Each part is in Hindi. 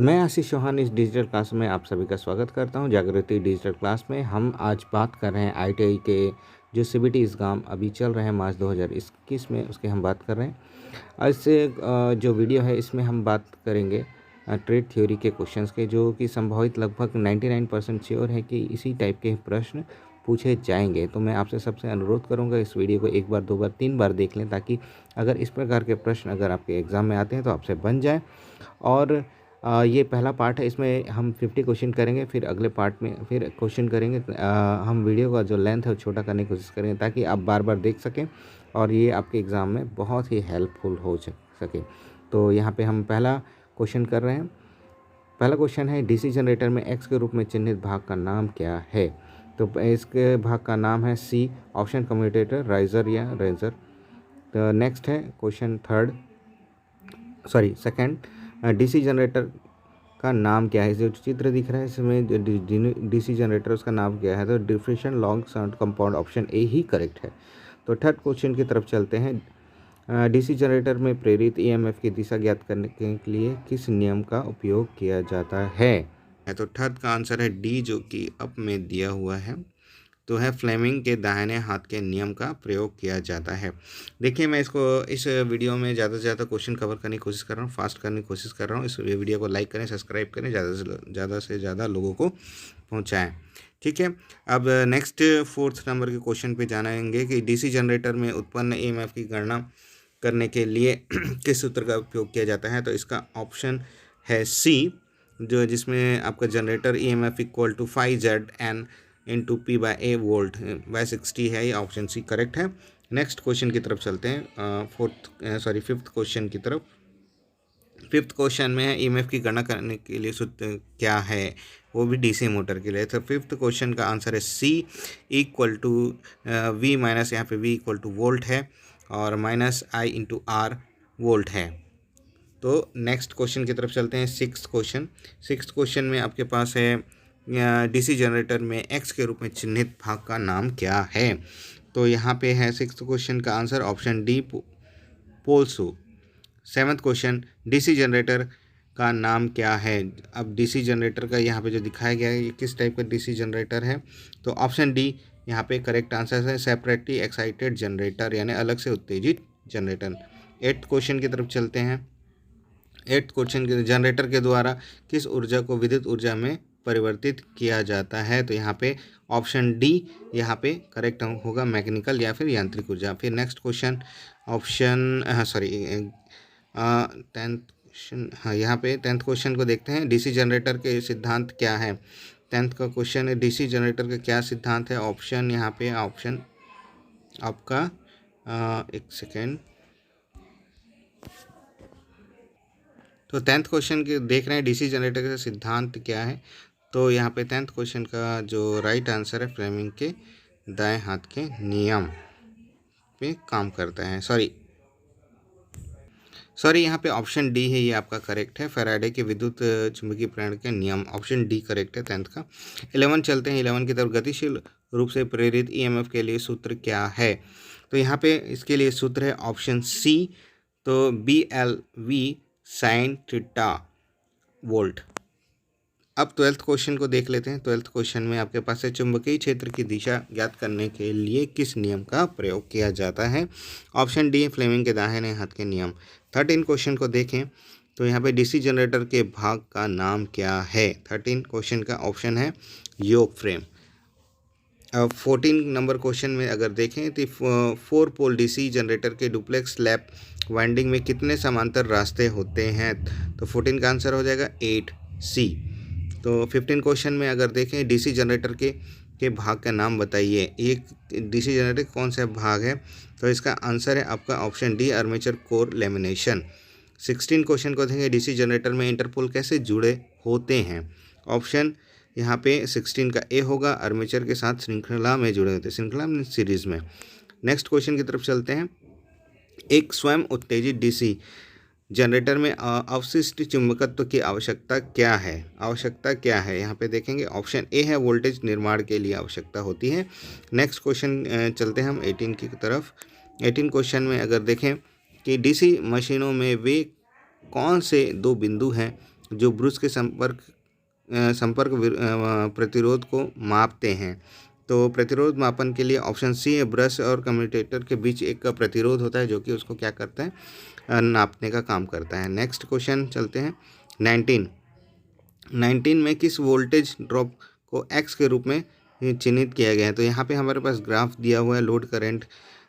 मैं आशीष चौहान इस डिजिटल क्लास में आप सभी का स्वागत करता हूं। जागृति डिजिटल क्लास में हम आज बात कर रहे हैं आईटीआई के जो सीबीटी एग्ज़ाम अभी चल रहे हैं मार्च 2021 में, उसके हम बात कर रहे हैं। आज से जो वीडियो है इसमें हम बात करेंगे ट्रेड थ्योरी के क्वेश्चंस के, जो कि संभावित लगभग 99% श्योर है कि इसी टाइप के प्रश्न पूछे जाएंगे। तो मैं आपसे सबसे अनुरोध करूंगा इस वीडियो को एक बार, दो बार, तीन बार देख लें, ताकि अगर इस प्रकार के प्रश्न अगर आपके एग्ज़ाम में आते हैं तो आपसे बन जाए। और ये पहला पार्ट है, इसमें हम 50 क्वेश्चन करेंगे, फिर अगले पार्ट में फिर क्वेश्चन करेंगे। हम वीडियो का जो लेंथ है वो छोटा करने की कोशिश करेंगे, ताकि आप बार बार देख सकें और ये आपके एग्ज़ाम में बहुत ही हेल्पफुल हो सके। तो यहाँ पे हम पहला क्वेश्चन कर रहे हैं। पहला क्वेश्चन है, डीसी जनरेटर में एक्स के रूप में चिन्हित भाग का नाम क्या है? तो इसके भाग का नाम है सी ऑप्शन कम्यूटेटर, राइजर या रेजर। तो नेक्स्ट है क्वेश्चन सेकंड, डीसी जनरेटर का नाम क्या है? जो चित्र दिख रहा है इसमें डीसी जनरेटर, उसका नाम क्या है? तो differential long shunt compound, option A he correct है। तो थर्ड क्वेश्चन की तरफ चलते हैं। डीसी जनरेटर में प्रेरित ईएमएफ की दिशा ज्ञात करने के लिए किस नियम का उपयोग किया जाता है? तो थर्ड का आंसर है डी, जो कि अप में दिया हुआ है, तो है फ्लेमिंग के दाहिने हाथ के नियम का प्रयोग किया जाता है। देखिए, मैं इस वीडियो में ज़्यादा से ज़्यादा क्वेश्चन कवर करने की कोशिश कर रहा हूँ, फास्ट करने की कोशिश कर रहा हूँ। इस वीडियो को लाइक करें, सब्सक्राइब करें, ज़्यादा से ज़्यादा लोगों को पहुँचाएँ। ठीक है, अब नेक्स्ट फोर्थ नंबर के क्वेश्चन पे जानेंगे कि डीसी जनरेटर में उत्पन्न ईएमएफ की गणना करने के लिए किस सूत्र का उपयोग किया जाता है? तो इसका ऑप्शन है सी, जिसमें आपका generator EMF equal to 5ZN into P by A volt by 60 है। ये ऑप्शन सी करेक्ट है। नेक्स्ट क्वेश्चन की तरफ चलते हैं, फिफ्थ क्वेश्चन की तरफ। फिफ्थ क्वेश्चन में है ईएमएफ की गणना करने के लिए सूत्र क्या है, वो भी डीसी मोटर के लिए। तो फिफ्थ क्वेश्चन का आंसर है C equal to V minus, यहाँ पे वी इक्वल टू वोल्ट है और minus I into R volt है। तो नेक्स्ट क्वेश्चन की तरफ चलते हैं, सिक्स्थ क्वेश्चन में आपके पास है डीसी जनरेटर में एक्स के रूप में चिन्हित भाग का नाम क्या है? तो यहाँ पे है सिक्स्थ क्वेश्चन का आंसर ऑप्शन डी, पोल्सू। सेवन्थ क्वेश्चन, डीसी जनरेटर का नाम क्या है? अब डीसी जनरेटर का यहाँ पे जो दिखाया गया है, ये किस टाइप का डीसी जनरेटर है? तो ऑप्शन डी यहाँ पे करेक्ट आंसर है, सेपरेटली एक्साइटेड जनरेटर, यानी अलग से उत्तेजित जनरेटर। एट्थ क्वेश्चन की तरफ चलते हैं। एट्थ क्वेश्चन के, जनरेटर के द्वारा किस ऊर्जा को विद्युत ऊर्जा में परिवर्तित किया जाता है? तो यहाँ पे ऑप्शन डी यहाँ पे करेक्ट होगा, मैकेनिकल या फिर यांत्रिक ऊर्जा। फिर नेक्स्ट क्वेश्चन टेंथ क्वेश्चन, यहाँ पे टेंथ क्वेश्चन को देखते हैं। डीसी जनरेटर के सिद्धांत क्या है? टेंथ का क्वेश्चन है, डीसी जनरेटर का क्या सिद्धांत है? ऑप्शन यहाँ पे ऑप्शन आपका एक सेकेंड। तो टेंथ क्वेश्चन के देख रहे हैं, डीसी जनरेटर का सिद्धांत क्या है? तो यहाँ पे टेंथ क्वेश्चन का जो राइट आंसर है, फ्लेमिंग के दाएं हाथ के नियम पे काम करता है। सॉरी यहाँ पे ऑप्शन डी है, ये आपका करेक्ट है, फैराडे के विद्युत चुंबकीय प्रेरण के नियम, ऑप्शन डी करेक्ट है टेंथ का। 11 चलते हैं, 11 की तरफ। गतिशील रूप से प्रेरित ईएमएफ के लिए सूत्र क्या है? तो यहाँ पे इसके लिए सूत्र है ऑप्शन सी, तो BLV साइन थीटा वोल्ट। अब 12th क्वेश्चन को देख लेते हैं। 12th क्वेश्चन में आपके पास है, चुंबकीय क्षेत्र की दिशा ज्ञात करने के लिए किस नियम का प्रयोग किया जाता है? ऑप्शन डी, फ्लेमिंग के दाहिने हाथ के नियम। 13 क्वेश्चन को देखें तो यहाँ पे डीसी जनरेटर के भाग का नाम क्या है? 13 क्वेश्चन का ऑप्शन है योक फ्रेम। अब 14 नंबर क्वेश्चन में अगर देखें तो 4 पोल डीसी जनरेटर के डुप्लेक्स लैप वाइंडिंग में कितने समांतर रास्ते होते हैं? तो 14 का आंसर हो जाएगा 8C। तो 15 क्वेश्चन में अगर देखें, डीसी जनरेटर के भाग का नाम बताइए। एक डीसी जनरेटर कौन सा भाग है? तो इसका आंसर है आपका option D, armature core lamination. 16 question को देखेंगे, डीसी जनरेटर में इंटरपोल कैसे जुड़े होते हैं? ऑप्शन यहाँ पे 16 का ए होगा, आर्मेचर के साथ श्रृंखला में जुड़े होते हैं, श्रृंखला में सीरीज में। नेक्स्ट क्वेश्चन की तरफ चलते हैं। एक स्वयं उत्तेजित डीसी जनरेटर में अवशिष्ट चुंबकत्व की आवश्यकता क्या है? यहाँ पे देखेंगे ऑप्शन ए है, वोल्टेज निर्माण के लिए आवश्यकता होती है। नेक्स्ट क्वेश्चन चलते हैं हम 18 की तरफ। 18 क्वेश्चन में अगर देखें कि डीसी मशीनों में वे कौन से दो बिंदु हैं जो ब्रश के संपर्क प्रतिरोध को मापते हैं। तो प्रतिरोध मापन के लिए ऑप्शन सी है, ब्रश और कम्यूटेटर के बीच एक प्रतिरोध होता है जो कि उसको क्या करता है, नापने का काम करता है। नेक्स्ट क्वेश्चन चलते हैं 19 में किस वोल्टेज ड्रॉप को एक्स के रूप में चिन्हित किया गया है। तो यहाँ पे हमारे पास ग्राफ दिया हुआ है लोड करंट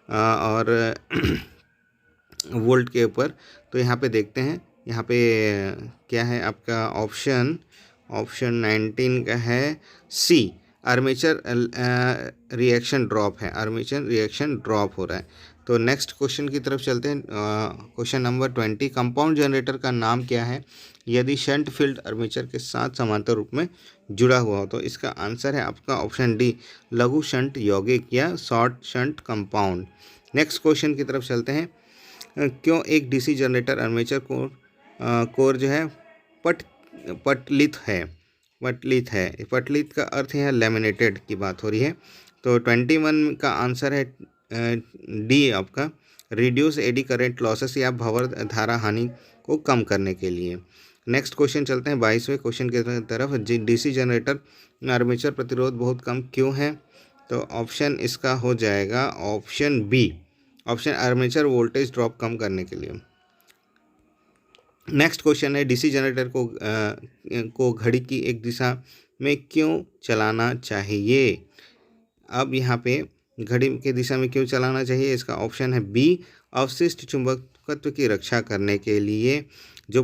और वोल्ट के ऊपर। तो यहाँ पे देखते हैं, यहाँ पे क्या है आपका ऑप्शन 19 का है सी, आर्मेचर रिएक्शन ड्रॉप है, आर्मेचर रिएक्शन ड्रॉप हो रहा है। तो नेक्स्ट क्वेश्चन की तरफ चलते हैं। क्वेश्चन नंबर 20, कंपाउंड जनरेटर का नाम क्या है यदि शंट फील्ड आर्मेचर के साथ समांतर रूप में जुड़ा हुआ हो। तो इसका आंसर है आपका ऑप्शन डी, लघु शंट यौगिक या short shunt compound. Next question की तरफ चलते हैं। क्यों एक डीसी जनरेटर आर्मेचर कोर जो है पटलित है। पटलित का अर्थ है लैमिनेटेड की बात हो रही है। तो 21 का आंसर है डी आपका, रिड्यूस एडी करंट लॉसेस या भंवर धारा हानि को कम करने के लिए। नेक्स्ट क्वेश्चन चलते हैं 22वें क्वेश्चन की तरफ। डीसी जनरेटर में आर्मेचर प्रतिरोध बहुत कम क्यों है। तो ऑप्शन इसका हो जाएगा option B, option armature voltage drop कम करने के लिए। नेक्स्ट क्वेश्चन है, डीसी जनरेटर को घड़ी की एक दिशा में क्यों चलाना चाहिए। अब यहाँ पे घड़ी की दिशा में क्यों चलाना चाहिए, इसका ऑप्शन है बी, अवशिष्ट चुंबकत्व की रक्षा करने के लिए, जो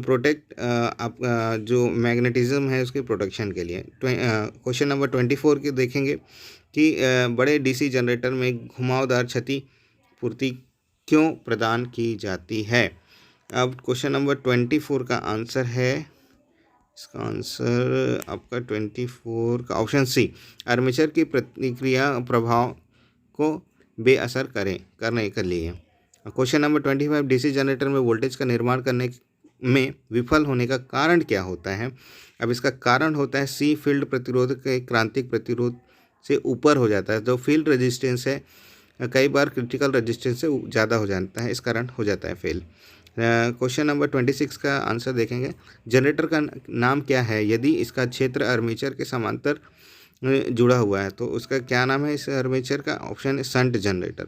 जो मैग्नेटिज्म है उसकी प्रोटेक्शन के लिए। क्वेश्चन नंबर 24 के देखेंगे कि बड़े डीसी जनरेटर में घुमावदार क्षति पूर्ति क्यों प्रदान की जाती है। अब क्वेश्चन नंबर 24 का आंसर है, इसका आंसर आपका 24 का ऑप्शन सी, आर्मेचर की प्रतिक्रिया प्रभाव को बेअसर करने के लिए। क्वेश्चन नंबर 25, डीसी जनरेटर में वोल्टेज का निर्माण करने में विफल होने का कारण क्या होता है। अब इसका कारण होता है सी, फील्ड प्रतिरोध के क्रांतिक प्रतिरोध से ऊपर हो जाता है। जो फील्ड रेजिस्टेंस है कई बार क्रिटिकल रेजिस्टेंस से ज़्यादा हो जाता है, इस कारण हो जाता है फेल। क्वेश्चन नंबर 26 का आंसर देखेंगे, जनरेटर का नाम क्या है यदि इसका क्षेत्र आर्मेचर के समांतर जुड़ा हुआ है। तो उसका क्या नाम है इस आर्मेचर का, ऑप्शन है शंट जनरेटर।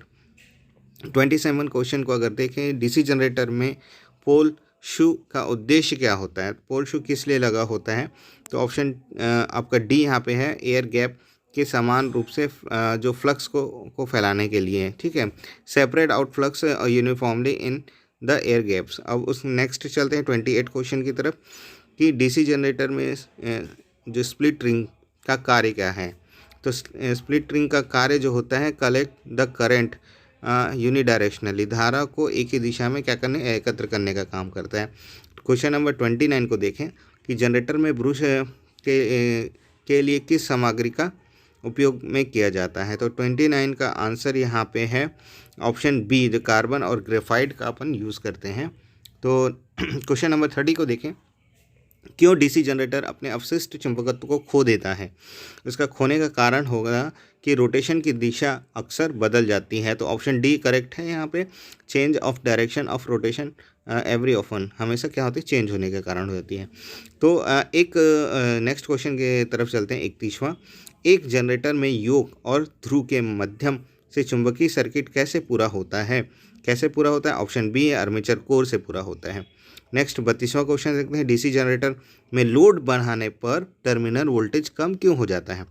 27 क्वेश्चन को अगर देखें, डीसी जनरेटर में पोल शू का उद्देश्य क्या होता है। पोल शू किस लिए लगा होता है। तो ऑप्शन आपका डी यहाँ पे है, एयर गैप के समान रूप से जो फ्लक्स को फैलाने के लिए, ठीक है, separate out flux uniformly in the air gaps. अब उस नेक्स्ट चलते हैं 28 क्वेश्चन की तरफ कि डीसी जनरेटर में जो स्प्लिट रिंग का कार्य क्या है। तो स्प्लिट रिंग का कार्य जो होता है, कलेक्ट द करंट यूनिडायरेक्शनली, धारा को एक ही दिशा में क्या करने, एकत्र करने का काम करता है। क्वेश्चन नंबर 29 को देखें कि जनरेटर में ब्रश के लिए किस सामग्री का उपयोग में किया जाता है। तो 29 का आंसर यहाँ पे है ऑप्शन बी, जो कार्बन और ग्रेफाइट का अपन यूज़ करते हैं। तो क्वेश्चन नंबर 30 को देखें, क्यों डीसी जनरेटर अपने अवशिष्ट चुंबकत्व को खो देता है। इसका खोने का कारण होगा कि रोटेशन की दिशा अक्सर बदल जाती है। तो ऑप्शन डी करेक्ट है यहाँ पे, change of direction of rotation every often, हमेशा क्या होती है, चेंज होने के कारण हो जाती है। तो एक नेक्स्ट क्वेश्चन के तरफ चलते हैं 31वां, एक जनरेटर में योक और ध्रुव के माध्यम से चुंबकीय सर्किट कैसे पूरा होता है। ऑप्शन बी है, आर्मेचर कोर से पूरा होता है। नेक्स्ट 32वां क्वेश्चन देखते हैं, डीसी जनरेटर में लोड बढ़ाने पर टर्मिनल वोल्टेज कम क्यों हो जाता है।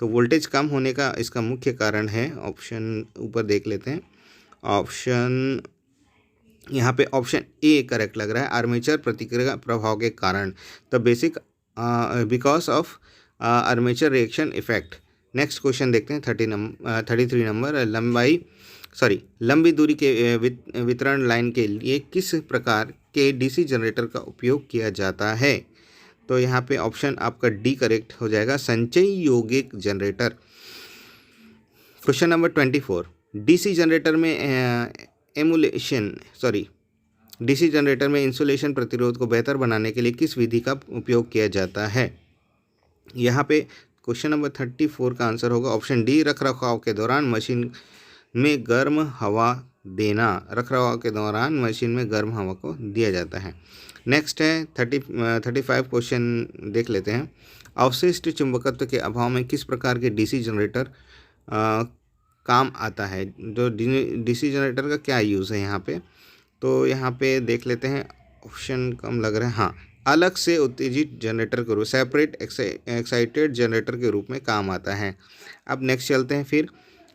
तो वोल्टेज कम होने का इसका मुख्य कारण है, ऑप्शन ऊपर देख लेते हैं, ऑप्शन यहाँ पे ऑप्शन ए करेक्ट लग रहा है, आर्मेचर प्रतिक्रिया प्रभाव के कारण, the basic because of armature reaction effect. Next question देखते हैं 33 नंबर, लंबी दूरी के वितरण लाइन के लिए किस प्रकार के डीसी जनरेटर का उपयोग किया जाता है। तो यहाँ पे ऑप्शन आपका डी करेक्ट हो जाएगा, संचयी यौगिक generator. Question number 24, DC generator में इंसुलेशन प्रतिरोध को बेहतर बनाने के लिए किस विधि का उपयोग किया जाता है। यहाँ पे क्वेश्चन नंबर 34 का आंसर होगा ऑप्शन डी, रखरखाव के दौरान मशीन में गर्म हवा देना, रखरखाव के दौरान मशीन में गर्म हवा को दिया जाता है। नेक्स्ट है 35 क्वेश्चन देख लेते हैं। अवशिष्ट चुंबकत्व के अभाव में किस प्रकार के डीसी जनरेटर काम आता है? जो डीसी जनरेटर का क्या यूज़ है यहाँ पे? तो यहाँ पे देख लेते हैं, ऑप्शन कम लग रहा है। हाँ, अलग से उत्तेजित जनरेटर के रूप, सेपरेट एक्साइटेड जनरेटर के रूप में काम आता है। अब नेक्स्ट चलते हैं फिर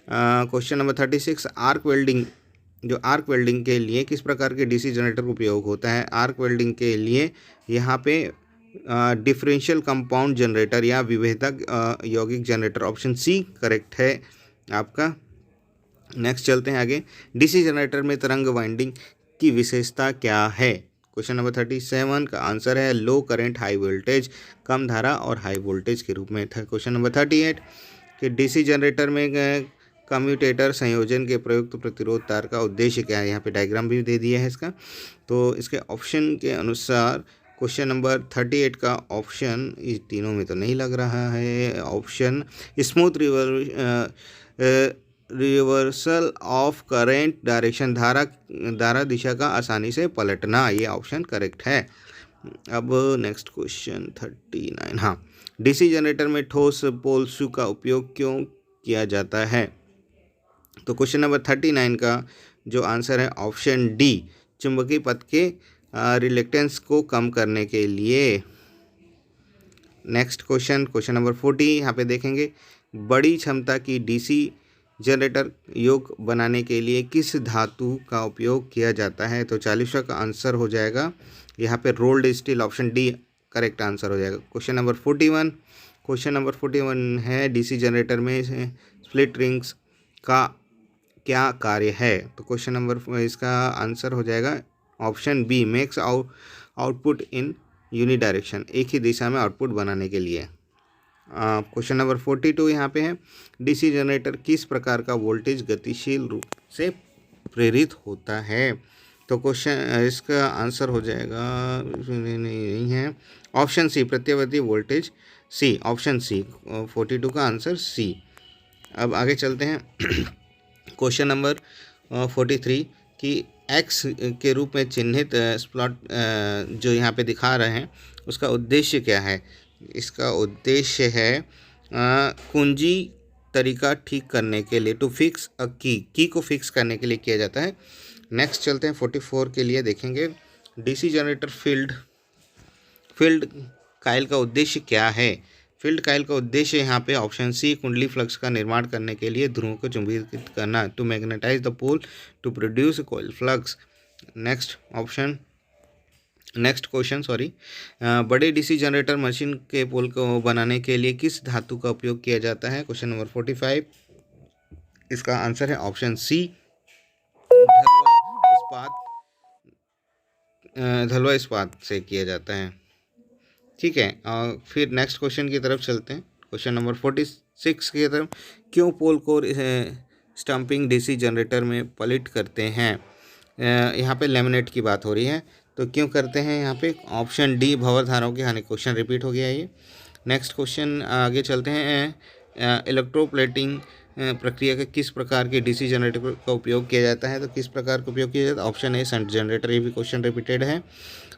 क्वेश्चन नंबर 36। आर्क वेल्डिंग, जो आर्क वेल्डिंग के लिए किस प्रकार के डीसी जनरेटर का उपयोग होता है? आर्क वेल्डिंग के लिए यहाँ पे डिफरेंशियल कंपाउंड जनरेटर या विभेदक यौगिक जनरेटर, ऑप्शन सी करेक्ट है आपका। नेक्स्ट चलते हैं आगे। डीसी जनरेटर में तरंग वाइंडिंग की विशेषता क्या है? क्वेश्चन नंबर 37 का आंसर है लो करंट हाई वोल्टेज, कम धारा और हाई वोल्टेज के रूप में था। क्वेश्चन नंबर 38 कि डीसी जनरेटर में कम्यूटेटर संयोजन के प्रयुक्त प्रतिरोध तार का उद्देश्य क्या है? यहाँ पे डायग्राम भी दे दिया है इसका। तो इसके ऑप्शन के अनुसार क्वेश्चन नंबर 38 का ऑप्शन इस तीनों में तो नहीं लग रहा है। Option smooth reversal of current direction, धारा दिशा का आसानी से पलटना, ये ऑप्शन करेक्ट है। अब नेक्स्ट क्वेश्चन 39। हाँ, डीसी जनरेटर में ठोस पोल शू का उपयोग क्यों किया जाता है? तो क्वेश्चन नंबर 39 का जो आंसर है ऑप्शन डी, चुंबकीय पथ के रिलेक्टेंस को कम करने के लिए। नेक्स्ट क्वेश्चन नंबर 40 यहाँ पे देखेंगे। बड़ी क्षमता की डीसी जनरेटर योग बनाने के लिए किस धातु का उपयोग किया जाता है? तो 40वां का आंसर हो जाएगा यहाँ पे rolled steel, option D correct answer हो जाएगा। क्वेश्चन नंबर 41 है डीसी जनरेटर में स्प्लिट रिंग्स का क्या कार्य है? तो क्वेश्चन नंबर इसका आंसर हो जाएगा option B, makes output in unidirection, एक ही दिशा में आउटपुट बनाने के लिए। क्वेश्चन नंबर 42 यहाँ पे है डीसी जनरेटर किस प्रकार का वोल्टेज गतिशील रूप से प्रेरित होता है? तो क्वेश्चन इसका आंसर हो जाएगा, नहीं है, ऑप्शन सी, प्रत्यावर्ती वोल्टेज, सी, ऑप्शन सी, 42 का आंसर सी। अब आगे चलते हैं क्वेश्चन नंबर 43 कि एक्स के रूप में चिन्हित स्प्लॉट जो यहाँ पे दिखा रहे हैं उसका उद्देश्य क्या है? इसका उद्देश्य है कुंजी तरीका ठीक करने के लिए, टू फिक्स अ की को फिक्स करने के लिए किया जाता है। नेक्स्ट चलते हैं 44 के लिए देखेंगे। डीसी जनरेटर फील्ड कायल का उद्देश्य क्या है? फील्ड कायल का उद्देश्य यहाँ पे ऑप्शन सी, कुंडली फ्लक्स का निर्माण करने के लिए ध्रुवों को चुंबकित करना, to magnetise the pole to produce coil flux. Next question बड़े डीसी जनरेटर मशीन के पोल को बनाने के लिए किस धातु का उपयोग किया जाता है? क्वेश्चन नंबर 45, इसका आंसर है ऑप्शन सी, धलवा इस्पात से किया जाता है। ठीक है, फिर नेक्स्ट क्वेश्चन की तरफ चलते हैं। क्वेश्चन नंबर 46 की तरफ, क्यों पोल कोर स्टम्पिंग डीसी जनरेटर में पलिट करते हैं? यहाँ पे लेमिनेट की बात हो रही है, तो क्यों करते हैं यहाँ पे? ऑप्शन डी, भंवर धाराओं की हानि। क्वेश्चन रिपीट हो गया ये। नेक्स्ट क्वेश्चन आगे चलते हैं। इलेक्ट्रोप्लेटिंग प्रक्रिया के किस प्रकार के डीसी जनरेटर का उपयोग किया जाता है? तो किस प्रकार का उपयोग किया जाता है? Option A, shunt generator. ये भी क्वेश्चन रिपीटेड है।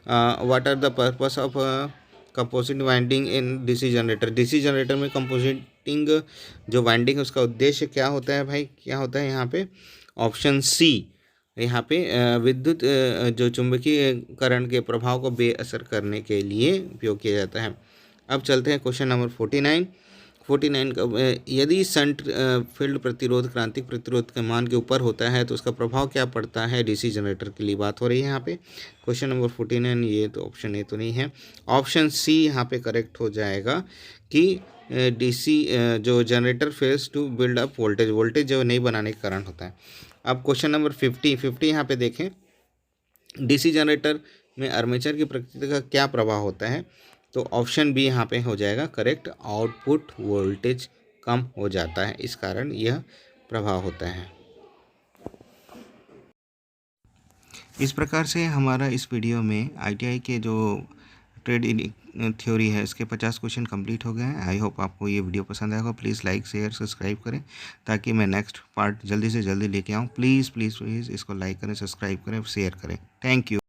What are the purpose of composite winding in DC generator? DC generator में कंपोजिटिंग जो वाइंडिंग है उसका उद्देश्य क्या होता है भाई? क्या होता है यहाँ पे? ऑप्शन सी, यहाँ पे विद्युत जो चुंबकीय करंट के प्रभाव को बेअसर करने के लिए उपयोग किया जाता है। अब चलते हैं क्वेश्चन नंबर 49 का, यदि शंट फील्ड प्रतिरोध क्रांतिक प्रतिरोध के मान के ऊपर होता है तो उसका प्रभाव क्या पड़ता है? डीसी जनरेटर के लिए बात हो रही है यहाँ पे। क्वेश्चन नंबर 49, ये तो ऑप्शन ए तो नहीं है, ऑप्शन सी यहाँ पे करेक्ट हो जाएगा कि डीसी जो generator fails to build up voltage जो नहीं बनाने के कारण होता है। अब क्वेश्चन नंबर 50 यहाँ पे देखें, डीसी जनरेटर में आर्मेचर की प्रकृति का क्या प्रभाव होता है? तो ऑप्शन बी यहाँ पे हो जाएगा करेक्ट, आउटपुट वोल्टेज कम हो जाता है, इस कारण यह प्रभाव होता है। इस प्रकार से हमारा इस वीडियो में आईटीआई के जो ट्रेड इन थ्योरी है, इसके 50 क्वेश्चन कंप्लीट हो गए हैं। आई होप आपको ये वीडियो पसंद आएगा। प्लीज़ लाइक शेयर सब्सक्राइब करें ताकि मैं नेक्स्ट पार्ट जल्दी से जल्दी लेके आऊँ। प्लीज़ प्लीज़ प्लीज़ इसको लाइक करें, सब्सक्राइब करें, शेयर करें। Thank you.